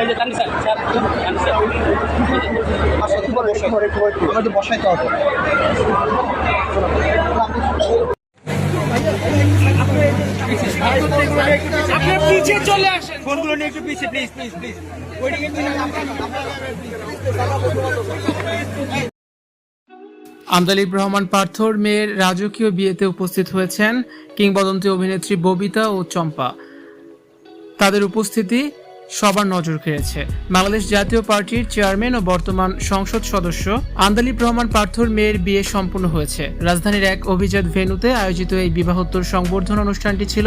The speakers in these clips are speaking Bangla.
এই যে জানি স্যার স্যার জানি স্যার আমাদের বসাইতে হবে। আপনি পিছে চলে আসেন, ফোনগুলো নিয়ে একটু পিছে please please please. Andaleeve Rahman পার্থর মেয়ের রাজকীয় বিয়েতে উপস্থিত হয়েছেন কিংবদন্তি অভিনেত্রী ববিতা ও চম্পা। তাদের উপস্থিতি সবার নজর কেড়েছে। বাংলাদেশ জাতীয় পার্টির চেয়ারম্যান ও বর্তমান সংসদ সদস্য আমদালিব রহমান পার্থর মেয়ের বিয়ে সম্পন্ন হয়েছে। রাজধানীর এক অভিজাত ভেন্যুতে আয়োজিত এই বিবাহোত্তর সংবর্ধনা অনুষ্ঠানটি ছিল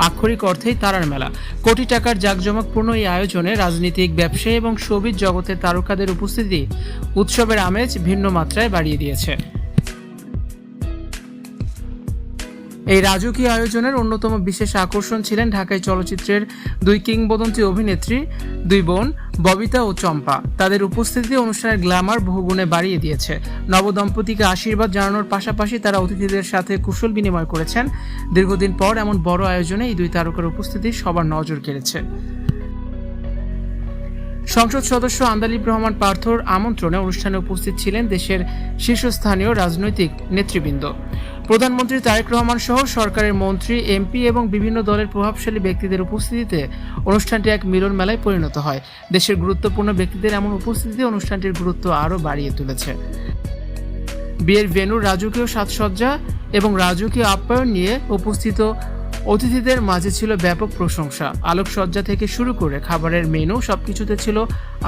আক্ষরিক অর্থেই তারার মেলা। কোটি টাকার জাঁকজমকপূর্ণ এই আয়োজনে রাজনীতিক, ব্যবসায়ী এবং শোবিজ জগতের তারকাদের উপস্থিতি উৎসবের আমেজ ভিন্ন মাত্রায় বাড়িয়ে দিয়েছে। এই রাজকীয় আয়োজনের অন্যতম বিশেষ আকর্ষণ ছিলেন ঢাকাই চলচ্চিত্রের দুই কিংবদন্তি অভিনেত্রী, দুই বোন ববিতা ও চম্পা। তাদের উপস্থিতি অনুষ্ঠানের গ্ল্যামার বহুগুণে বাড়িয়ে দিয়েছে। নবদম্পতিকে আশীর্বাদ জানানোর পাশাপাশি তারা অতিথিদের সাথে কুশল বিনিময় করেছেন। দীর্ঘদিন পর এমন বড় আয়োজনে এই দুই তারকার উপস্থিতি সবার নজর কেড়েছে। সংসদ সদস্য আমদালিব রহমান পার্থর আমন্ত্রণে অনুষ্ঠানে উপস্থিত ছিলেন দেশের শীর্ষস্থানীয় রাজনৈতিক নেতৃবৃন্দ। প্রধানমন্ত্রী তারেক রহমান সহ সরকারের মন্ত্রী, এমপি এবং বিভিন্ন দলের প্রভাবশালী ব্যক্তিদের উপস্থিতিতে অনুষ্ঠানটি এক মিলন মেলায় পরিণত হয়। দেশের গুরুত্বপূর্ণ ব্যক্তিদের এমন উপস্থিতিতে অনুষ্ঠানটির গুরুত্ব আরও বাড়িয়ে তুলেছে। বিয়ের ভেন্যুর রাজকীয় সাজসজ্জা এবং রাজকীয় আপ্যায়ন নিয়ে উপস্থিত অতিথিদের মাঝে ছিল ব্যাপক প্রশংসা। আলোকসজ্জা থেকে শুরু করে খাবারের মেনু সবকিছুতে ছিল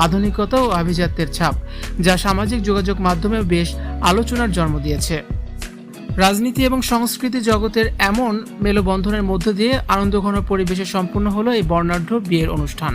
আধুনিকতা ও আভিজাত্যের ছাপ, যা সামাজিক যোগাযোগ মাধ্যমে বেশ আলোচনার জন্ম দিয়েছে। রাজনীতি এবং সংস্কৃতি জগতের এমন মেলবন্ধনের মধ্য দিয়ে আনন্দঘন পরিবেশে সম্পূর্ণ হলো এই বর্ণাঢ্য বিয়ের অনুষ্ঠান।